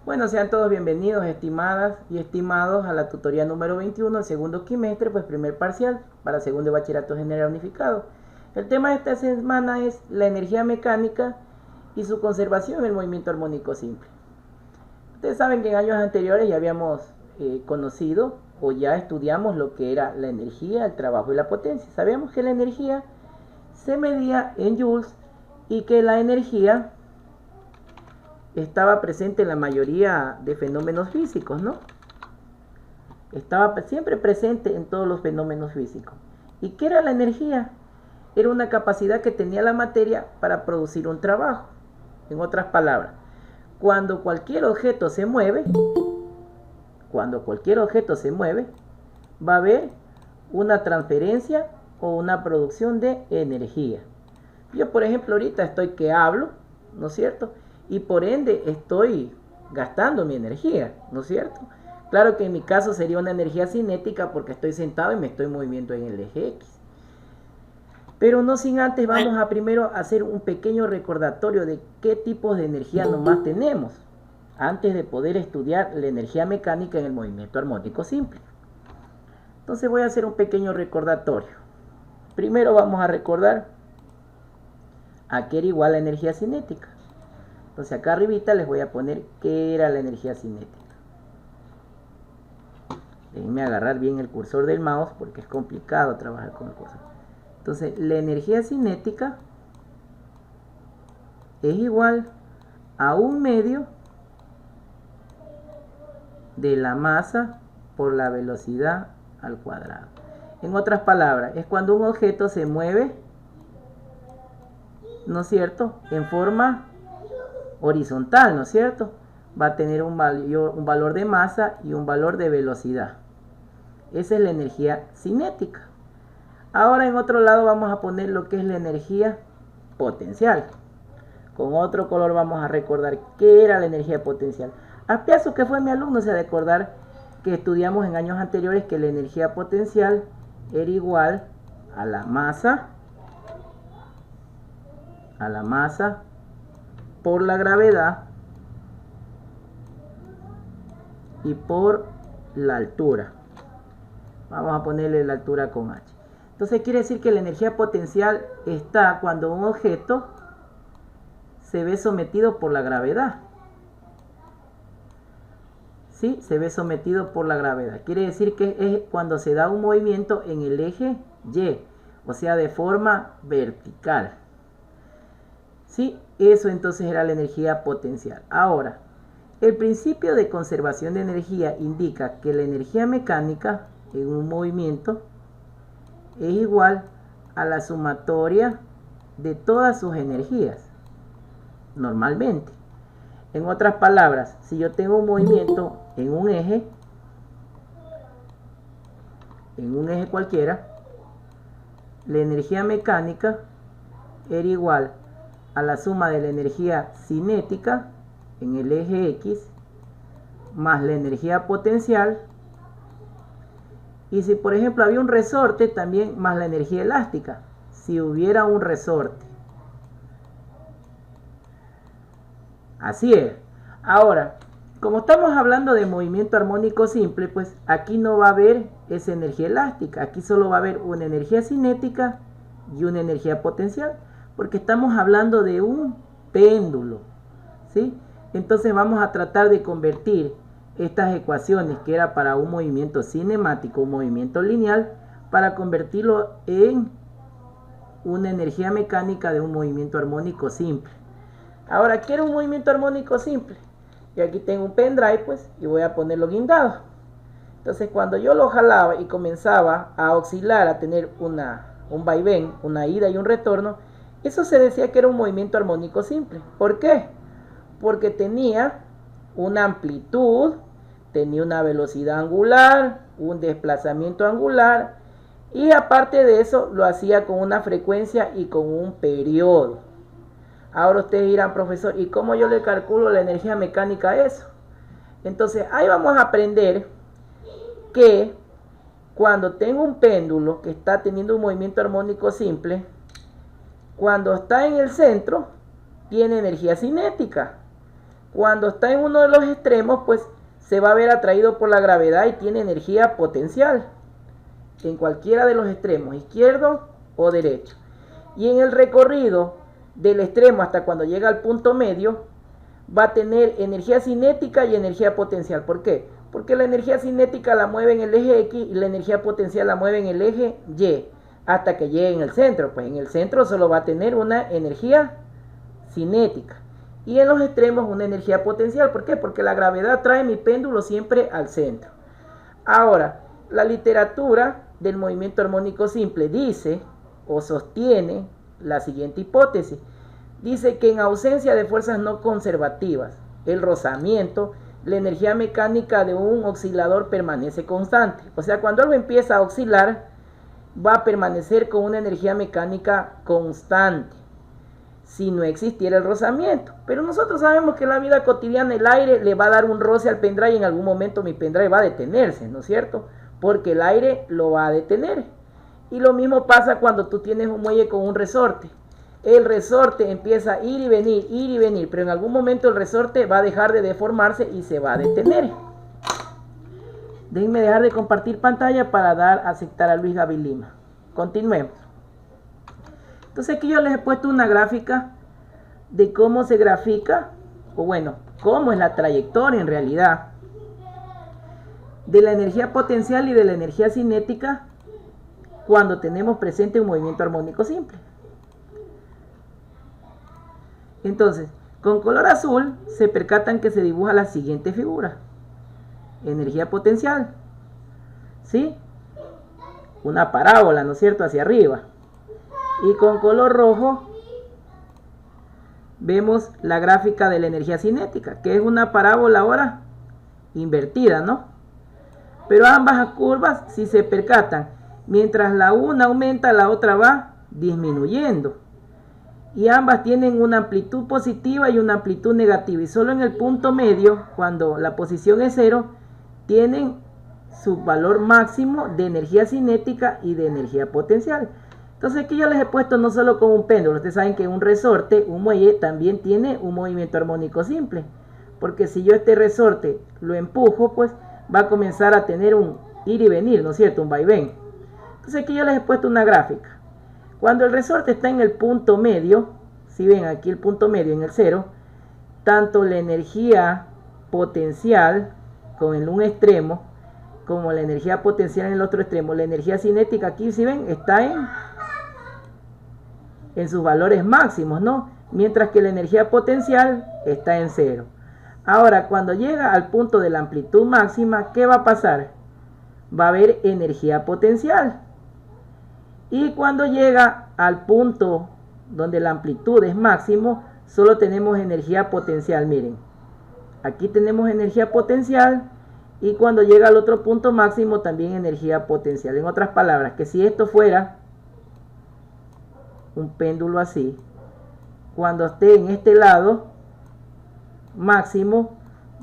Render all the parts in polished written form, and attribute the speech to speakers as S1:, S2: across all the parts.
S1: Bueno, sean todos bienvenidos, estimadas y estimados, a la tutoría número 21, el segundo quimestre, pues primer parcial para segundo de bachillerato general unificado. El tema de esta semana es la energía mecánica y su conservación en el movimiento armónico simple. Ustedes saben que en años anteriores ya habíamos conocido o ya estudiamos lo que era la energía, el trabajo y la potencia. Sabíamos que la energía se medía en joules y que la energía estaba presente en la mayoría de fenómenos físicos, ¿no? Estaba siempre presente en todos los fenómenos físicos. ¿Y qué era la energía? Era una capacidad que tenía la materia para producir un trabajo. En otras palabras, cuando cualquier objeto se mueve, va a haber una transferencia o una producción de energía. Yo, por ejemplo, ahorita estoy que hablo, ¿no es cierto? Y por ende estoy gastando mi energía, ¿no es cierto? Claro que en mi caso sería una energía cinética porque estoy sentado y me estoy moviendo en el eje X. Pero no sin antes vamos a primero hacer un pequeño recordatorio de qué tipos de energía nomás tenemos antes de poder estudiar la energía mecánica en el movimiento armónico simple. Entonces voy a hacer un pequeño recordatorio. Primero vamos a recordar a qué era igual la energía cinética. Entonces acá arribita les voy a poner qué era la energía cinética. Déjenme agarrar bien el cursor del mouse porque es complicado trabajar con el cursor. Entonces la energía cinética es igual a 1/2 de la masa por la velocidad al cuadrado. En otras palabras, es cuando un objeto se mueve, ¿no es cierto?, en forma horizontal, ¿no es cierto? Va a tener un valor de masa y un valor de velocidad. Esa es la energía cinética. Ahora en otro lado vamos a poner lo que es la energía potencial. Con otro color vamos a recordar qué era la energía potencial. Aspiazo, que fue mi alumno, se ha de acordar que estudiamos en años anteriores que la energía potencial era igual a la masa por la gravedad y por la altura. Vamos a ponerle la altura con H. Entonces quiere decir que la energía potencial está cuando un objeto se ve sometido por la gravedad. ¿Sí? Se ve sometido por la gravedad. Quiere decir que es cuando se da un movimiento en el eje Y, o sea, de forma vertical. ¿Sí? Eso entonces era la energía potencial. Ahora, el principio de conservación de energía indica que la energía mecánica en un movimiento es igual a la sumatoria de todas sus energías, normalmente. En otras palabras, si yo tengo un movimiento en un eje cualquiera, la energía mecánica era igual a la suma de la energía cinética en el eje X más la energía potencial, y si por ejemplo había un resorte, también más la energía elástica, si hubiera un resorte. Así es. Ahora, como estamos hablando de movimiento armónico simple, pues aquí no va a haber esa energía elástica, aquí solo va a haber una energía cinética y una energía potencial, porque estamos hablando de un péndulo, ¿sí? Entonces vamos a tratar de convertir estas ecuaciones que era para un movimiento cinemático, un movimiento lineal, para convertirlo en una energía mecánica de un movimiento armónico simple. Ahora quiero un movimiento armónico simple. Y aquí tengo un pendrive, pues, y voy a ponerlo guindado. Entonces cuando yo lo jalaba y comenzaba a oscilar, a tener un vaivén, una ida y un retorno, eso se decía que era un movimiento armónico simple. ¿Por qué? Porque tenía una amplitud, tenía una velocidad angular, un desplazamiento angular, y aparte de eso lo hacía con una frecuencia y con un periodo. Ahora ustedes dirán, profesor, ¿y cómo yo le calculo la energía mecánica a eso? Entonces ahí vamos a aprender que cuando tengo un péndulo que está teniendo un movimiento armónico simple, cuando está en el centro tiene energía cinética. cuando está en uno de los extremos, pues se va a ver atraído por la gravedad y tiene energía potencial en cualquiera de los extremos, izquierdo o derecho. Y en el recorrido del extremo hasta cuando llega al punto medio, va a tener energía cinética y energía potencial. ¿Por qué? Porque la energía cinética la mueve en el eje X y la energía potencial la mueve en el eje Y, hasta que llegue en el centro. Pues en el centro solo va a tener una energía cinética y en los extremos una energía potencial. ¿Por qué? Porque la gravedad trae mi péndulo siempre al centro. Ahora, la literatura del movimiento armónico simple dice o sostiene la siguiente hipótesis. Dice que en ausencia de fuerzas no conservativas, el rozamiento, la energía mecánica de un oscilador permanece constante. O sea, cuando algo empieza a oscilar, va a permanecer con una energía mecánica constante si no existiera el rozamiento. Pero nosotros sabemos que en la vida cotidiana el aire le va a dar un roce al pendrive y en algún momento mi pendrive va a detenerse, ¿no es cierto? Porque el aire lo va a detener. Y lo mismo pasa cuando tú tienes un muelle con un resorte. El resorte empieza a ir y venir, pero en algún momento el resorte va a dejar de deformarse y se va a detener. Déjenme dejar de compartir pantalla para dar a aceptar a Luis David Lima. Continuemos. Entonces aquí yo les he puesto una gráfica de cómo se grafica, o bueno, cómo es la trayectoria en realidad de la energía potencial y de la energía cinética cuando tenemos presente un movimiento armónico simple. Entonces, con color azul se percatan que se dibuja la siguiente figura. Energía potencial, ¿sí? Una parábola, ¿no es cierto?, hacia arriba. Y con color rojo vemos la gráfica de la energía cinética, que es una parábola ahora invertida, ¿no? Pero ambas curvas, si se percatan, mientras la una aumenta, la otra va disminuyendo. Y ambas tienen una amplitud positiva y una amplitud negativa. Y solo en el punto medio, cuando la posición es 0, tienen su valor máximo de energía cinética y de energía potencial. Entonces aquí yo les he puesto no solo con un péndulo. Ustedes saben que un resorte, un muelle, también tiene un movimiento armónico simple. Porque si yo este resorte lo empujo, pues va a comenzar a tener un ir y venir, ¿no es cierto? Un vaivén. Entonces aquí yo les he puesto una gráfica. Cuando el resorte está en el punto medio, si ven aquí el punto medio en el 0, tanto la energía potencial en un extremo como la energía potencial en el otro extremo, la energía cinética aquí, si ven, está en sus valores máximos, ¿no? Mientras que la energía potencial está en 0. Ahora, cuando llega al punto de la amplitud máxima, ¿qué va a pasar? Va a haber energía potencial. Y cuando llega al punto donde la amplitud es máximo, solo tenemos energía potencial. Miren, aquí tenemos energía potencial y cuando llega al otro punto máximo también energía potencial. En otras palabras, que si esto fuera un péndulo así, cuando esté en este lado máximo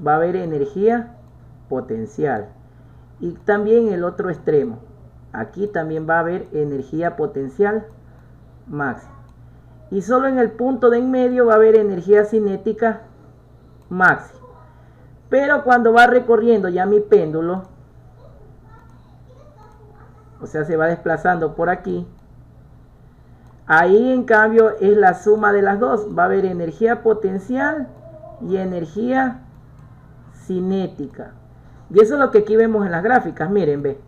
S1: va a haber energía potencial. Y también el otro extremo. Aquí también va a haber energía potencial máxima. Y solo en el punto de en medio va a haber energía cinética máxima. Pero cuando va recorriendo ya mi péndulo, o sea, se va desplazando por aquí, ahí en cambio es la suma de las dos. Va a haber energía potencial y energía cinética. Y eso es lo que aquí vemos en las gráficas. Miren, ve.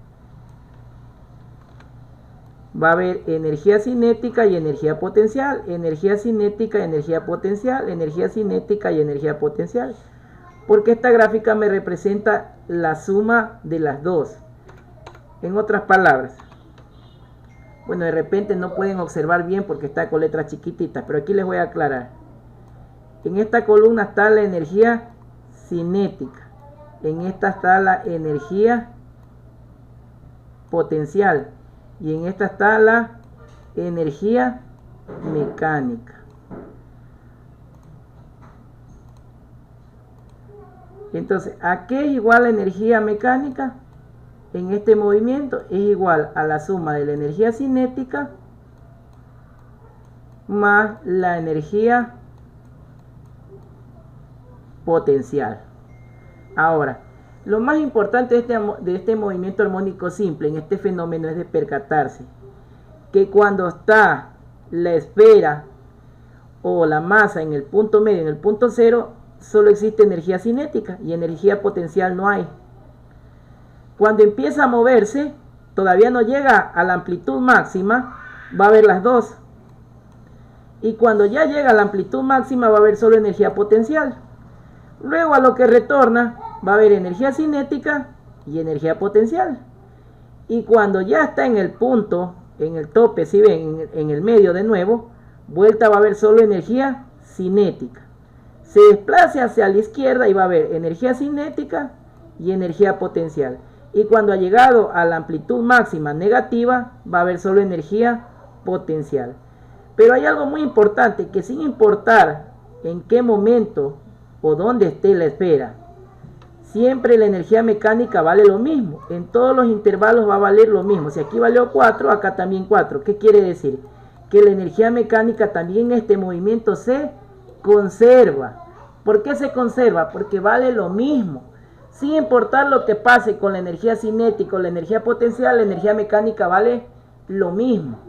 S1: Va a haber energía cinética y energía potencial, energía cinética y energía potencial, energía cinética y energía potencial. Porque esta gráfica me representa la suma de las dos. En otras palabras, bueno, de repente no pueden observar bien porque está con letras chiquititas, pero aquí les voy a aclarar. En esta columna está la energía cinética, en esta está la energía potencial y en esta está la energía mecánica. Entonces, ¿a qué es igual la energía mecánica? En este movimiento es igual a la suma de la energía cinética más la energía potencial. Ahora, lo más importante de este movimiento armónico simple en este fenómeno es de percatarse que cuando está la esfera o la masa en el punto medio, en el punto cero, solo existe energía cinética y energía potencial no hay. Cuando empieza a moverse, todavía no llega a la amplitud máxima, va a haber las dos. Y cuando ya llega a la amplitud máxima va a haber solo energía potencial. Luego a lo que retorna va a haber energía cinética y energía potencial. Y cuando ya está en el punto, en el tope, si ven, en el medio de nuevo, vuelta va a haber solo energía cinética. Se desplace hacia la izquierda y va a haber energía cinética y energía potencial. Y cuando ha llegado a la amplitud máxima negativa, va a haber solo energía potencial. Pero hay algo muy importante, que sin importar en qué momento o dónde esté la esfera, siempre la energía mecánica vale lo mismo. En todos los intervalos va a valer lo mismo. Si aquí valió 4, acá también 4. ¿Qué quiere decir? Que la energía mecánica también en este movimiento se conserva. ¿Por qué se conserva? Porque vale lo mismo. Sin importar lo que pase con la energía cinética o la energía potencial, la energía mecánica vale lo mismo.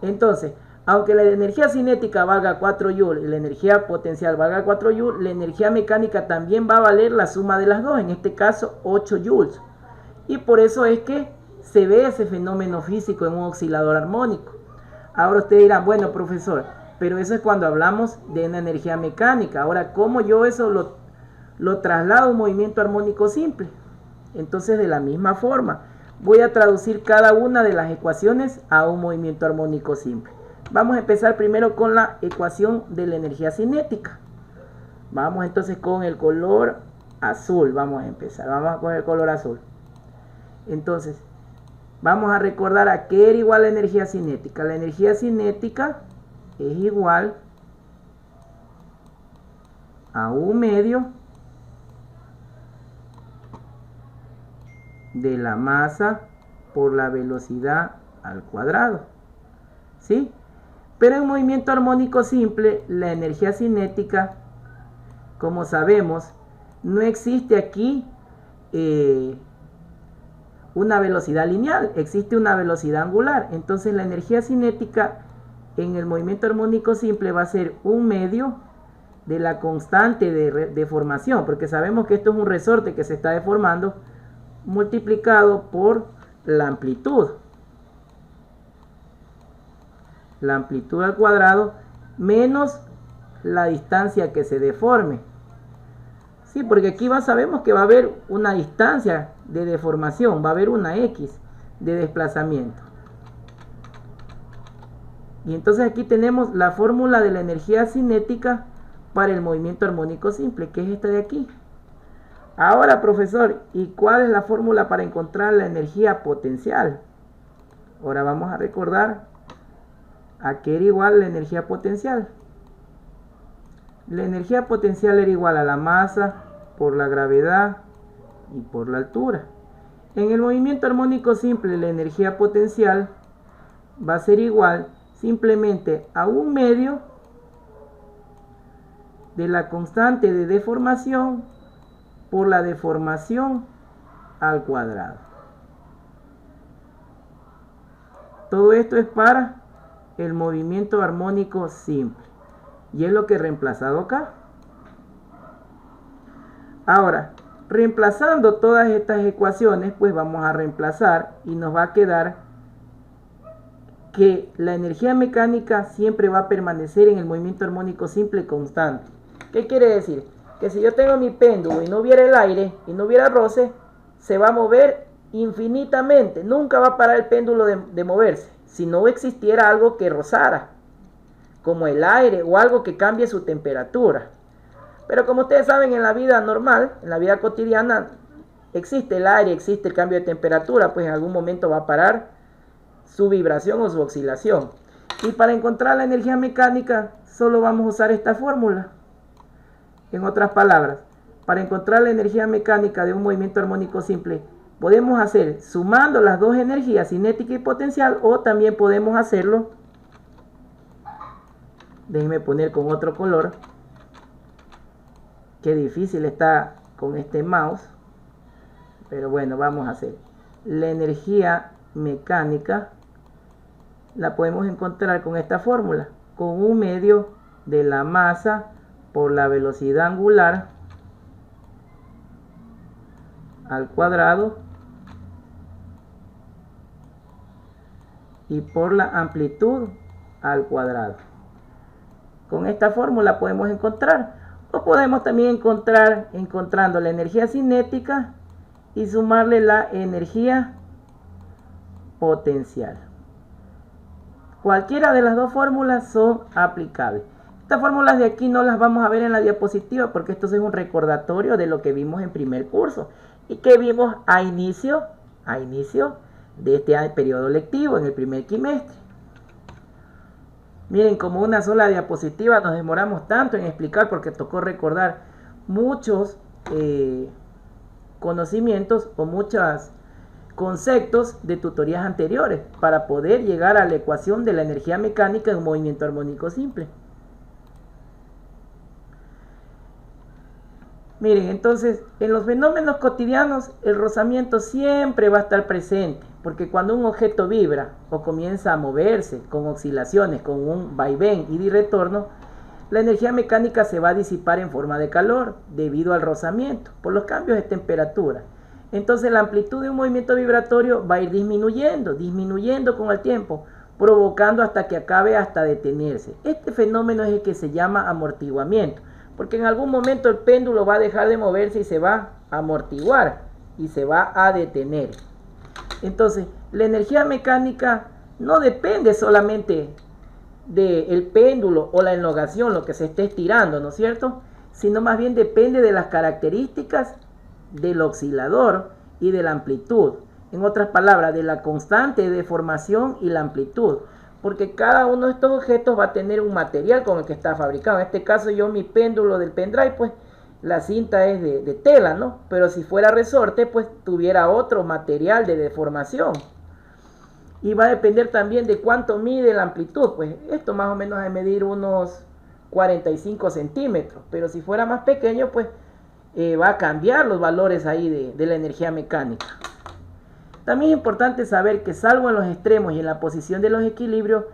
S1: Entonces, aunque la energía cinética valga 4 joules y la energía potencial valga 4 joules, la energía mecánica también va a valer la suma de las dos, en este caso 8 joules. Y por eso es que se ve ese fenómeno físico en un oscilador armónico. Ahora ustedes dirán, bueno profesor, pero eso es cuando hablamos de una energía mecánica. Ahora, ¿cómo yo eso lo traslado a un movimiento armónico simple? Entonces, de la misma forma, voy a traducir cada una de las ecuaciones a un movimiento armónico simple. Vamos a empezar primero con la ecuación de la energía cinética. Vamos entonces con el color azul. Vamos a empezar. Vamos a coger el color azul. Entonces, vamos a recordar a qué era igual la energía cinética. La energía cinética es igual a 1/2 de la masa por la velocidad al cuadrado. ¿Sí? Pero en movimiento armónico simple, la energía cinética, como sabemos, no existe aquí una velocidad lineal, existe una velocidad angular. Entonces la energía cinética en el movimiento armónico simple va a ser 1/2 de la constante de deformación, porque sabemos que esto es un resorte que se está deformando, multiplicado por la amplitud. La amplitud al cuadrado menos la distancia que se deforme. Sí, porque aquí sabemos que va a haber una distancia de deformación, va a haber una X de desplazamiento. Y entonces aquí tenemos la fórmula de la energía cinética para el movimiento armónico simple, que es esta de aquí. Ahora, profesor, ¿y cuál es la fórmula para encontrar la energía potencial? Ahora vamos a recordar a qué era igual la energía potencial. La energía potencial era igual a la masa por la gravedad y por la altura. En el movimiento armónico simple, la energía potencial va a ser igual simplemente a 1/2 de la constante de deformación por la deformación al cuadrado. Todo esto es para el movimiento armónico simple. Y es lo que he reemplazado acá. Ahora, reemplazando todas estas ecuaciones, pues vamos a reemplazar y nos va a quedar que la energía mecánica siempre va a permanecer en el movimiento armónico simple constante. ¿Qué quiere decir? Que si yo tengo mi péndulo y no hubiera el aire y no hubiera roce, se va a mover infinitamente. Nunca va a parar el péndulo de moverse si no existiera algo que rozara, como el aire o algo que cambie su temperatura. Pero como ustedes saben, en la vida normal, en la vida cotidiana, existe el aire, existe el cambio de temperatura, pues en algún momento va a parar su vibración o su oscilación. Y para encontrar la energía mecánica, solo vamos a usar esta fórmula. En otras palabras, para encontrar la energía mecánica de un movimiento armónico simple, podemos hacer sumando las dos energías, cinética y potencial, o también podemos hacerlo, déjenme poner con otro color, Qué difícil está con este mouse. Pero bueno, vamos a hacer. La energía mecánica la podemos encontrar con esta fórmula. Con un medio de la masa por la velocidad angular al cuadrado y por la amplitud al cuadrado. Con esta fórmula podemos encontrar, o podemos también encontrar encontrando la energía cinética y sumarle la energía potencial. Cualquiera de las dos fórmulas son aplicables. Estas fórmulas de aquí no las vamos a ver en la diapositiva porque esto es un recordatorio de lo que vimos en primer curso y que vimos a inicio de este periodo lectivo en el primer trimestre. Miren, como una sola diapositiva nos demoramos tanto en explicar porque tocó recordar muchos conocimientos o muchos conceptos de tutorías anteriores para poder llegar a la ecuación de la energía mecánica en un movimiento armónico simple. Miren, entonces, en los fenómenos cotidianos el rozamiento siempre va a estar presente, porque cuando un objeto vibra o comienza a moverse con oscilaciones, con un vaivén ida y retorno, la energía mecánica se va a disipar en forma de calor debido al rozamiento, por los cambios de temperatura. Entonces la amplitud de un movimiento vibratorio va a ir disminuyendo con el tiempo, provocando hasta que acabe hasta detenerse. Este fenómeno es el que se llama amortiguamiento, porque en algún momento el péndulo va a dejar de moverse y se va a amortiguar y se va a detener. Entonces, la energía mecánica no depende solamente del péndulo o la elongación, lo que se esté estirando, ¿no es cierto? Sino más bien depende de las características del oscilador y de la amplitud. En otras palabras, de la constante de deformación y la amplitud. Porque cada uno de estos objetos va a tener un material con el que está fabricado. En este caso yo mi péndulo del pendrive, pues la cinta es de tela, ¿no? Pero si fuera resorte, pues tuviera otro material de deformación. Y va a depender también de cuánto mide la amplitud. Pues esto más o menos de medir unos 45 centímetros. Pero si fuera más pequeño, pues va a cambiar los valores ahí de la energía mecánica. También es importante saber que salvo en los extremos y en la posición de los equilibrios,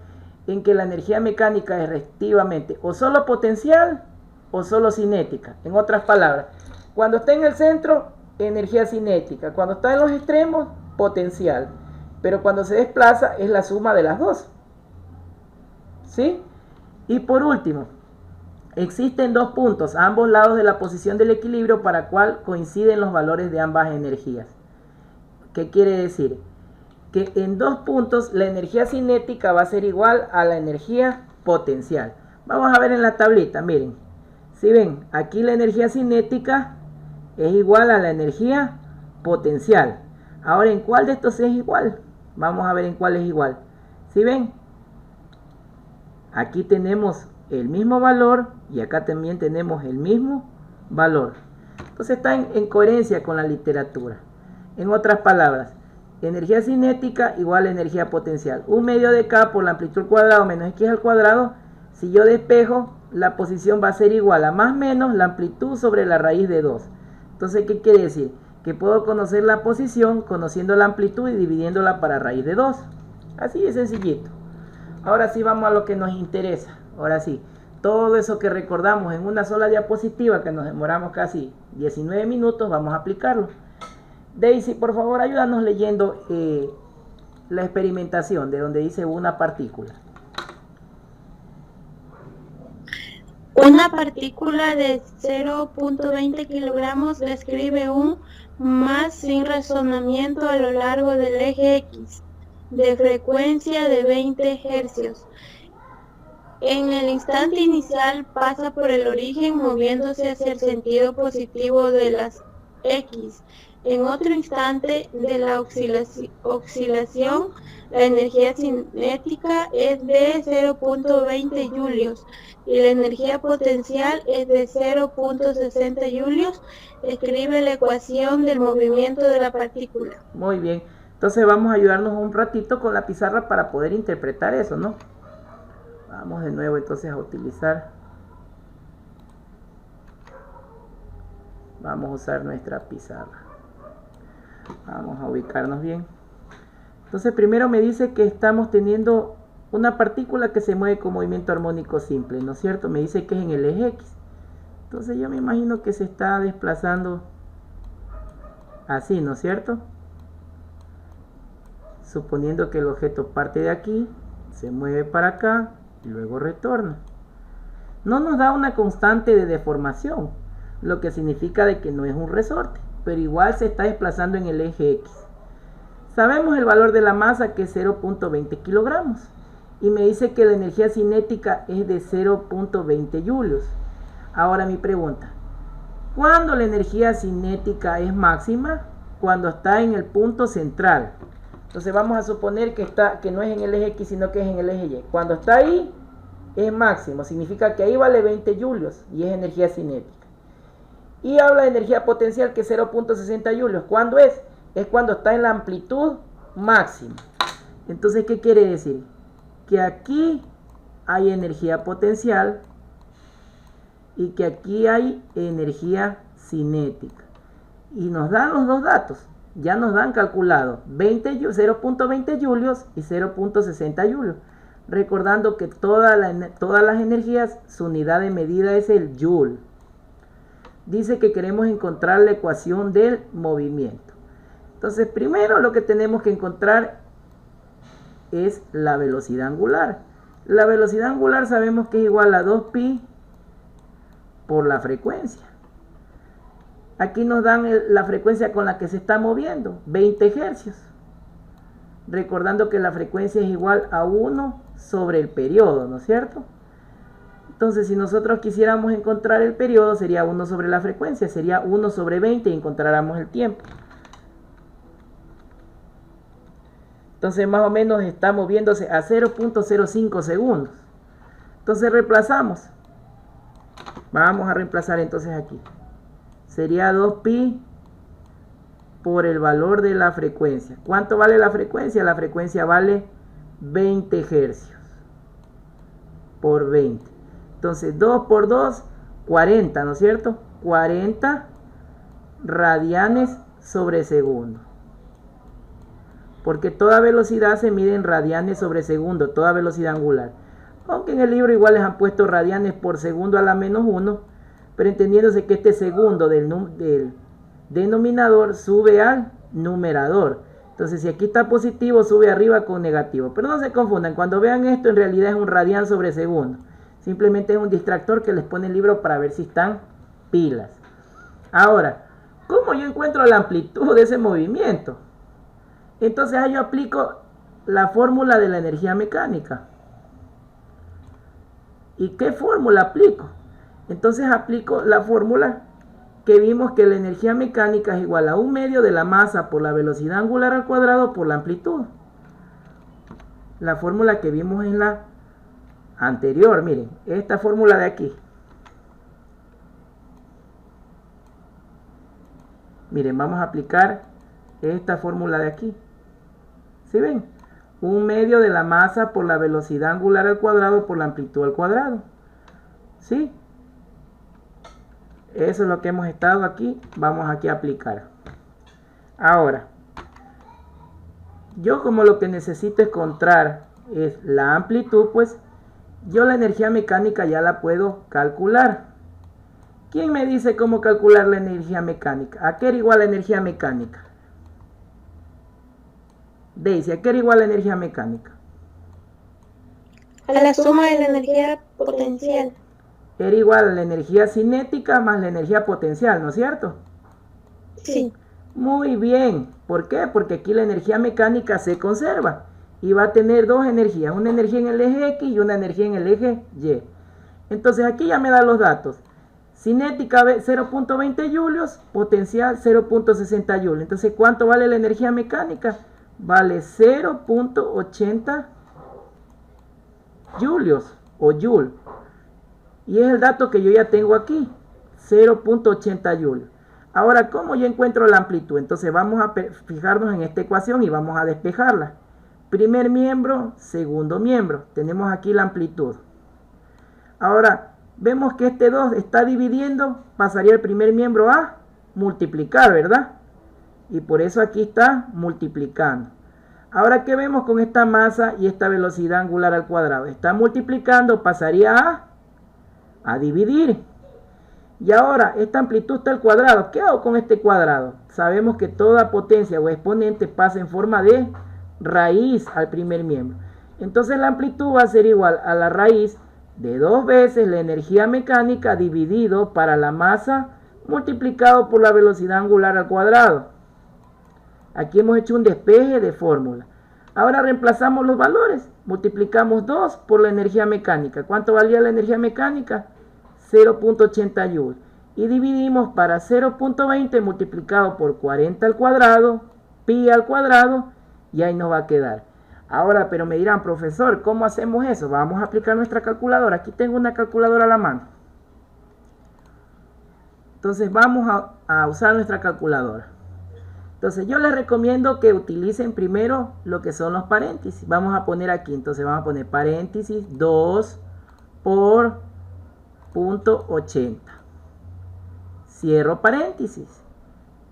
S1: en que la energía mecánica es respectivamente o solo potencial o solo cinética. En otras palabras, cuando está en el centro, energía cinética. Cuando está en los extremos, potencial. Pero cuando se desplaza, es la suma de las dos. ¿Sí? Y por último, existen dos puntos a ambos lados de la posición del equilibrio para cual coinciden los valores de ambas energías. ¿Qué quiere decir? Que en dos puntos la energía cinética va a ser igual a la energía potencial. Vamos a ver en la tablita, miren. Si ven, aquí la energía cinética es igual a la energía potencial. Ahora, ¿en cuál de estos es igual? Vamos a ver en cuál es igual. Si ven, aquí tenemos el mismo valor y acá también tenemos el mismo valor. Entonces está en coherencia con la literatura. En otras palabras, energía cinética igual a energía potencial. Un medio de K por la amplitud al cuadrado menos X al cuadrado. Si yo despejo, la posición va a ser igual a más menos la amplitud sobre la raíz de 2. Entonces, ¿qué quiere decir? Que puedo conocer la posición conociendo la amplitud y dividiéndola para raíz de 2. Así de sencillito. Ahora sí vamos a lo que nos interesa. Ahora sí, todo eso que recordamos en una sola diapositiva, que nos demoramos casi 19 minutos, vamos a aplicarlo. Daisy, por favor, ayúdanos leyendo la experimentación de donde dice una partícula.
S2: Una partícula de 0.20 kilogramos describe un más sin razonamiento a lo largo del eje X, de frecuencia de 20 hercios. En el instante inicial pasa por el origen moviéndose hacia el sentido positivo de las X. En otro instante de la oscilación, la energía cinética es de 0.20 julios y la energía potencial es de 0.60 julios. Escribe la ecuación del movimiento de la partícula.
S1: Muy bien. Entonces vamos a ayudarnos un ratito con la pizarra para poder interpretar eso, ¿no? Vamos de nuevo entonces a utilizar Vamos a usar nuestra pizarra. Vamos a ubicarnos bien. Entonces primero me dice que estamos teniendo una partícula que se mueve con movimiento armónico simple, ¿no es cierto? Me dice que es en el eje X. Entonces yo me imagino que se está desplazando así, ¿no es cierto? Suponiendo que el objeto parte de aquí, se mueve para acá y luego retorna. No nos da una constante de deformación, lo que significa de que no es un resorte, pero igual se está desplazando en el eje X. Sabemos el valor de la masa, que es 0.20 kilogramos, y me dice que la energía cinética es de 0.20 julios. Ahora mi pregunta, ¿cuándo la energía cinética es máxima? Cuando está en el punto central. Entonces vamos a suponer que no es en el eje X, sino que es en el eje Y. Cuando está ahí, es máximo, significa que ahí vale 20 julios y es energía cinética. Y habla de energía potencial, que es 0.60 julios. ¿Cuándo es? Es cuando está en la amplitud máxima. Entonces, ¿qué quiere decir? Que aquí hay energía potencial y que aquí hay energía cinética. Y nos dan los dos datos. Ya nos dan calculado 0.20 julios y 0.60 julios. Recordando que todas las energías, su unidad de medida es el joule. Dice que queremos encontrar la ecuación del movimiento. Entonces, primero lo que tenemos que encontrar es la velocidad angular. La velocidad angular sabemos que es igual a 2pi por la frecuencia. Aquí nos dan la frecuencia con la que se está moviendo, 20 hercios. Recordando que la frecuencia es igual a 1 sobre el periodo, ¿no es cierto? Entonces, si nosotros quisiéramos encontrar el periodo, sería 1 sobre la frecuencia, sería 1 sobre 20 y encontráramos el tiempo. Entonces, más o menos está moviéndose a 0.05 segundos. Entonces, reemplazamos. Vamos a reemplazar entonces aquí. Sería 2pi por el valor de la frecuencia. ¿Cuánto vale la frecuencia? La frecuencia vale 20 hercios por 20. Entonces 2 por 2, 40, ¿no es cierto? 40 radianes sobre segundo. Porque toda velocidad se mide en radianes sobre segundo, toda velocidad angular. Aunque en el libro igual les han puesto radianes por segundo a la menos 1, pero entendiéndose que este segundo del denominador sube al numerador. Entonces, si aquí está positivo, sube arriba con negativo. Pero no se confundan, cuando vean esto, en realidad es un radian sobre segundo. Simplemente es un distractor que les pone el libro para ver si están pilas. Ahora, ¿cómo yo encuentro la amplitud de ese movimiento? Entonces, ahí yo aplico la fórmula de la energía mecánica. ¿Y qué fórmula aplico? Entonces aplico la fórmula que vimos, que la energía mecánica es igual a 1/2 de la masa por la velocidad angular al cuadrado por la amplitud. La fórmula que vimos en la anterior, miren, esta fórmula de aquí. Miren, vamos a aplicar esta fórmula de aquí. ¿Sí ven? 1/2 de la masa por la velocidad angular al cuadrado por la amplitud al cuadrado. ¿Sí? Eso es lo que hemos estado aquí. Vamos aquí a aplicar. Ahora, yo como lo que necesito encontrar es la amplitud, pues yo la energía mecánica ya la puedo calcular. ¿Quién me dice cómo calcular la energía mecánica? ¿A qué era igual la energía mecánica? Daisy, ¿a qué era igual la energía mecánica?
S2: A la suma de la energía potencial.
S1: Era igual a la energía cinética más la energía potencial, ¿no es cierto?
S2: Sí.
S1: Muy bien. ¿Por qué? Porque aquí la energía mecánica se conserva y va a tener dos energías, una energía en el eje X y una energía en el eje Y. Entonces aquí ya me da los datos. Cinética 0.20 julios, potencial 0.60 julios. Entonces, ¿cuánto vale la energía mecánica? Vale 0.80 julios o joule. Y es el dato que yo ya tengo aquí, 0.80 julios. Ahora, ¿cómo yo encuentro la amplitud? Entonces vamos a fijarnos en esta ecuación y vamos a despejarla. Primer miembro, segundo miembro. Tenemos aquí la amplitud. Ahora, vemos que este 2 está dividiendo, pasaría el primer miembro a multiplicar, ¿verdad? Y por eso aquí está multiplicando. Ahora, ¿qué vemos con esta masa y esta velocidad angular al cuadrado? Está multiplicando, pasaría a dividir. Y ahora, esta amplitud está al cuadrado. ¿Qué hago con este cuadrado? Sabemos que toda potencia o exponente pasa en forma de raíz al primer miembro. Entonces la amplitud va a ser igual a la raíz de 2 veces la energía mecánica dividido para la masa multiplicado por la velocidad angular al cuadrado. Aquí hemos hecho un despeje de fórmula. Ahora reemplazamos los valores. Multiplicamos 2 por la energía mecánica. ¿Cuánto valía la energía mecánica? 0.80 joules. Y dividimos para 0.20 multiplicado por 40 al cuadrado, pi al cuadrado, y ahí nos va a quedar. Ahora, pero me dirán, profesor, ¿cómo hacemos eso? Vamos a aplicar nuestra calculadora. Aquí tengo una calculadora a la mano. Entonces vamos a usar nuestra calculadora. Entonces yo les recomiendo que utilicen primero lo que son los paréntesis. Vamos a poner aquí, entonces vamos a poner paréntesis 2 por 0.80. Cierro paréntesis.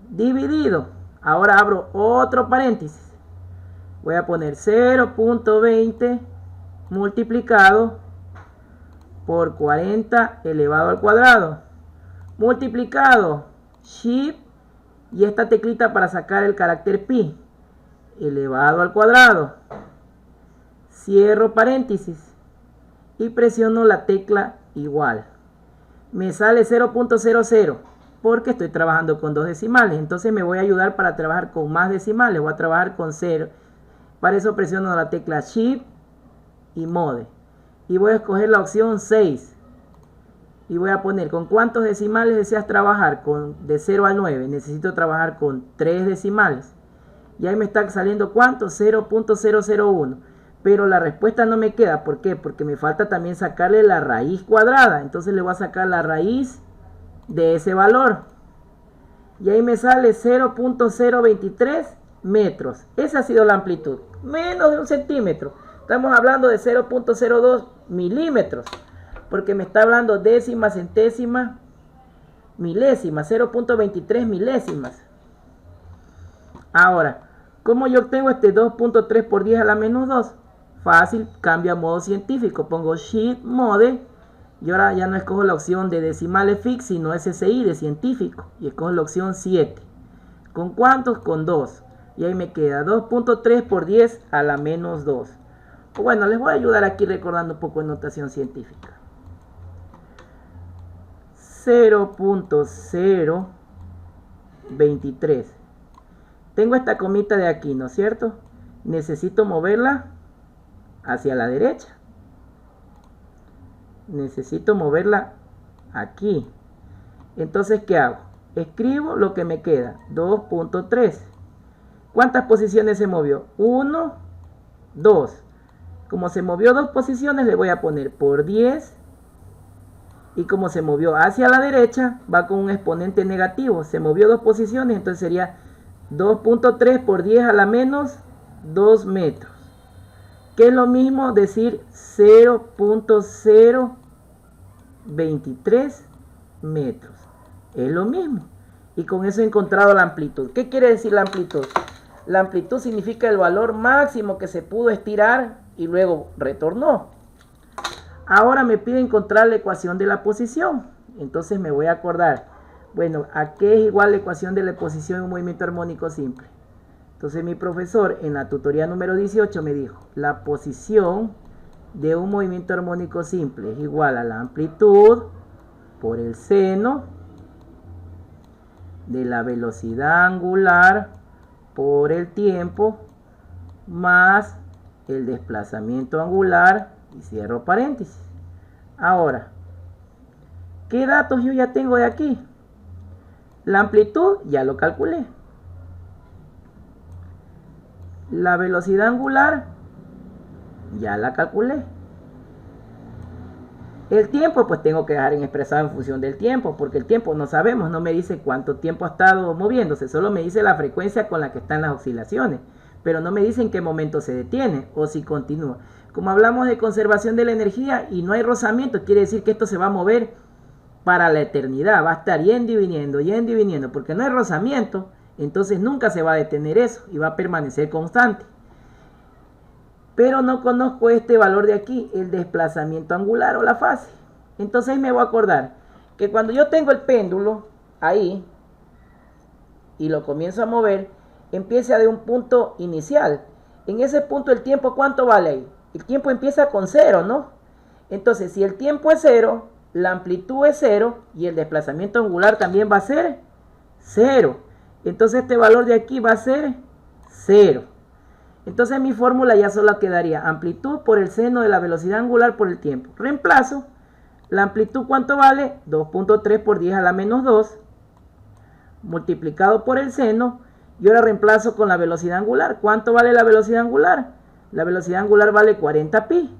S1: Dividido. Ahora abro otro paréntesis. Voy a poner 0.20 multiplicado por 40 elevado al cuadrado. Multiplicado. Shift y esta teclita para sacar el carácter pi elevado al cuadrado. Cierro paréntesis y presiono la tecla igual. Me sale 0.00 porque estoy trabajando con 2 decimales. Entonces me voy a ayudar para trabajar con más decimales. Voy a trabajar con 0. Para eso presiono la tecla Shift y Mode. Y voy a escoger la opción 6. Y voy a poner, ¿con cuántos decimales deseas trabajar? De 0 al 9. Necesito trabajar con 3 decimales. Y ahí me está saliendo, ¿cuánto? 0.001. Pero la respuesta no me queda. ¿Por qué? Porque me falta también sacarle la raíz cuadrada. Entonces le voy a sacar la raíz de ese valor. Y ahí me sale 0.023 metros. Esa ha sido la amplitud. Menos de 1 centímetro. Estamos hablando de 0.02 milímetros. Porque me está hablando décima, centésima, milésima, 0.23 milésimas. Ahora, ¿cómo yo obtengo este 2.3 por 10 a la menos 2? Fácil, cambio a modo científico. Pongo Shift Mode. Y ahora ya no escojo la opción de decimales fix, sino SSI de científico. Y escojo la opción 7. ¿Con cuántos? Con 2. Y ahí me queda 2.3 por 10 a la menos 2. Bueno, les voy a ayudar aquí recordando un poco de notación científica. 0.023. Tengo esta comita de aquí, ¿no es cierto? Necesito moverla hacia la derecha. Necesito moverla aquí. Entonces, ¿qué hago? Escribo lo que me queda. 2.3. ¿Cuántas posiciones se movió? 1, 2. Como se movió 2 posiciones, le voy a poner por 10. Y como se movió hacia la derecha, va con un exponente negativo. Se movió 2 posiciones, entonces sería 2.3 por 10 a la menos 2 metros. Que es lo mismo decir 0.023 metros. Es lo mismo. Y con eso he encontrado la amplitud. ¿Qué quiere decir la amplitud? La amplitud significa el valor máximo que se pudo estirar y luego retornó. Ahora me pide encontrar la ecuación de la posición. Entonces me voy a acordar. Bueno, ¿a qué es igual la ecuación de la posición en un movimiento armónico simple? Entonces mi profesor en la tutoría número 18 me dijo, la posición de un movimiento armónico simple es igual a la amplitud por el seno de la velocidad angular por el tiempo más el desplazamiento angular, y cierro paréntesis. Ahora, ¿qué datos yo ya tengo de aquí? La amplitud ya lo calculé. La velocidad angular ya la calculé. El tiempo pues tengo que dejar en expresado en función del tiempo, porque el tiempo no sabemos, no me dice cuánto tiempo ha estado moviéndose, solo me dice la frecuencia con la que están las oscilaciones, pero no me dice en qué momento se detiene o si continúa. Como hablamos de conservación de la energía y no hay rozamiento, quiere decir que esto se va a mover para la eternidad. Va a estar yendo y viniendo, porque no hay rozamiento. Entonces nunca se va a detener eso y va a permanecer constante. Pero no conozco este valor de aquí, el desplazamiento angular o la fase. Entonces me voy a acordar que cuando yo tengo el péndulo ahí y lo comienzo a mover, empieza de un punto inicial. En ese punto el tiempo, ¿cuánto vale ahí? El tiempo empieza con 0, ¿no? Entonces, si el tiempo es 0, la amplitud es 0 y el desplazamiento angular también va a ser 0. Entonces este valor de aquí va a ser 0. Entonces mi fórmula ya solo quedaría amplitud por el seno de la velocidad angular por el tiempo. Reemplazo. La amplitud, ¿cuánto vale? 2.3 por 10 a la menos 2 multiplicado por el seno. Y ahora reemplazo con la velocidad angular. ¿Cuánto vale la velocidad angular? La velocidad angular vale 40 pi.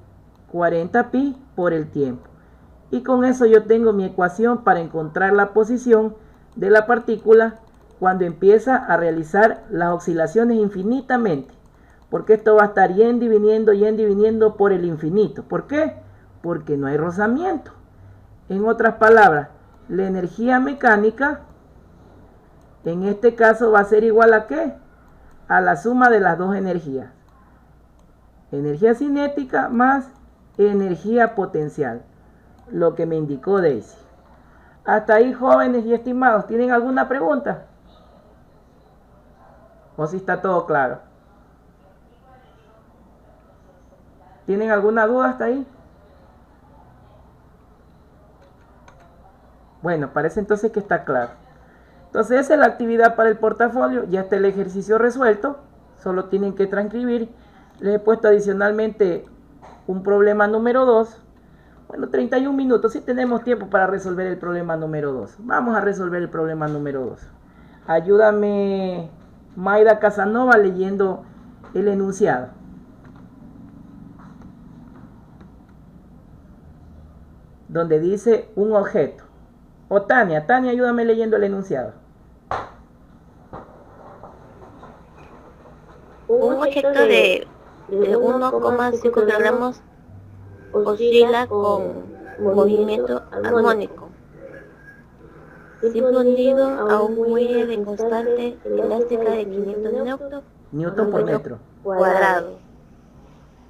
S1: 40 pi por el tiempo. Y con eso yo tengo mi ecuación para encontrar la posición de la partícula cuando empieza a realizar las oscilaciones infinitamente. Porque esto va a estar yendo y viniendo por el infinito. ¿Por qué? Porque no hay rozamiento. En otras palabras, la energía mecánica en este caso va a ser igual a ¿qué? A la suma de las dos energías. Energía cinética más energía potencial. Lo que me indicó Daisy. Hasta ahí, jóvenes y estimados, ¿tienen alguna pregunta? ¿O si está todo claro? ¿Tienen alguna duda hasta ahí? Bueno, parece entonces que está claro. Entonces esa es la actividad para el portafolio. Ya está el ejercicio resuelto. Solo tienen que transcribir. Les he puesto adicionalmente un problema número 2. Bueno, 31 minutos. Sí tenemos tiempo para resolver el problema número 2. Vamos a resolver el problema número 2. Ayúdame, Maida Casanova, leyendo el enunciado. Donde dice un objeto. O Tania, ayúdame leyendo el enunciado.
S2: Un objeto de 1,5 kilogramos oscila con movimiento armónico, fundido a un muelle de constante elástica de 500
S1: newton por metro
S2: cuadrado.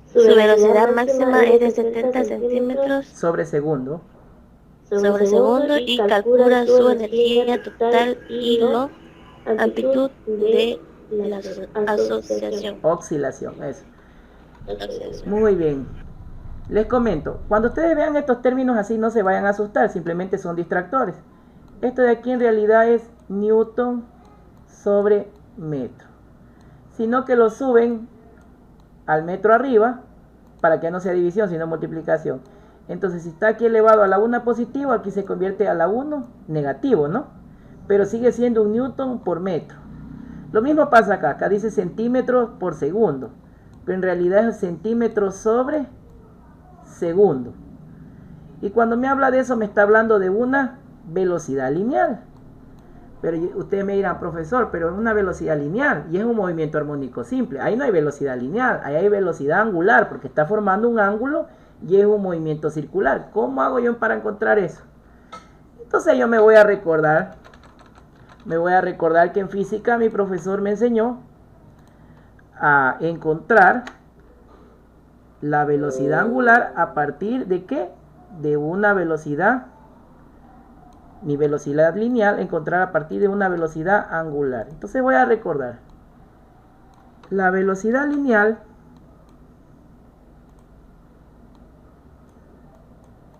S2: Su velocidad máxima es de 70 centímetros
S1: sobre segundo.
S2: Y calcula su energía total y la amplitud de la
S1: oscilación. Eso. Muy bien. Les comento, cuando ustedes vean estos términos así no se vayan a asustar, simplemente son distractores. Esto de aquí en realidad es newton sobre metro, sino que lo suben al metro arriba para que no sea división sino multiplicación. Entonces si está aquí elevado a la 1 positivo, aquí se convierte a la 1 negativo, ¿no? Pero sigue siendo un newton por metro. Lo mismo pasa acá, acá dice centímetros por segundo, pero en realidad es centímetros sobre segundo. Y cuando me habla de eso me está hablando de una velocidad lineal. Pero ustedes me dirán, profesor, pero es una velocidad lineal y es un movimiento armónico simple. Ahí no hay velocidad lineal, ahí hay velocidad angular porque está formando un ángulo y es un movimiento circular. ¿Cómo hago yo para encontrar eso? Entonces yo me voy a recordar que en física mi profesor me enseñó a encontrar la velocidad angular a partir de ¿qué? De una velocidad, mi velocidad lineal, encontrar a partir de una velocidad angular. Entonces voy a recordar. La velocidad lineal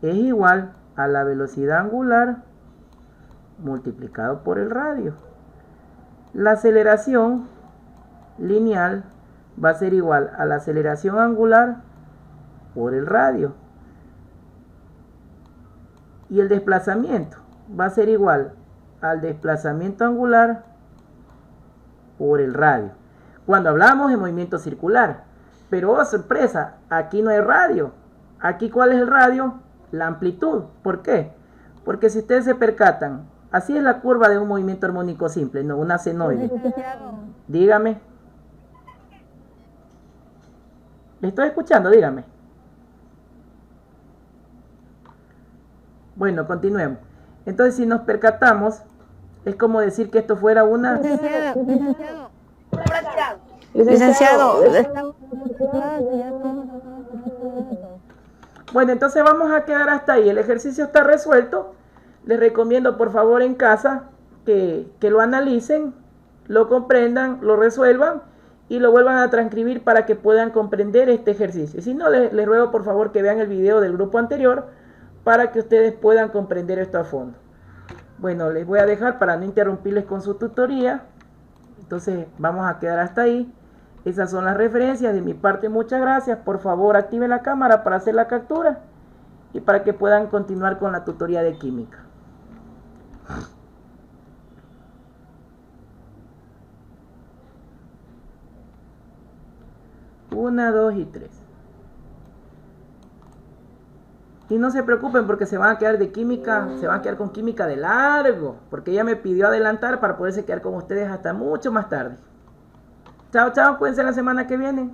S1: es igual a la velocidad angular multiplicado por el radio. La aceleración lineal va a ser igual a la aceleración angular por el radio. Y el desplazamiento va a ser igual al desplazamiento angular por el radio. Cuando hablamos de movimiento circular. Pero oh sorpresa, aquí no hay radio. Aquí ¿cuál es el radio? La amplitud. ¿Por qué? Porque si ustedes se percatan, así es la curva de un movimiento armónico simple, no una senoide. Dígame. ¿Le estoy escuchando? Dígame. Bueno, continuemos. Entonces, si nos percatamos, es como decir que esto fuera una...
S2: Licenciado.
S1: Bueno, entonces vamos a quedar hasta ahí. El ejercicio está resuelto. Les recomiendo por favor en casa que lo analicen, lo comprendan, lo resuelvan y lo vuelvan a transcribir para que puedan comprender este ejercicio. Si no, les ruego por favor que vean el video del grupo anterior para que ustedes puedan comprender esto a fondo. Bueno, les voy a dejar para no interrumpirles con su tutoría. Entonces vamos a quedar hasta ahí. Esas son las referencias de mi parte. Muchas gracias. Por favor activen la cámara para hacer la captura y para que puedan continuar con la tutoría de química. 1, 2 y 3. Y no se preocupen porque se van a quedar de química, se van a quedar con química de largo, porque ella me pidió adelantar para poderse quedar con ustedes hasta mucho más tarde. Chao, chao, cuídense la semana que viene.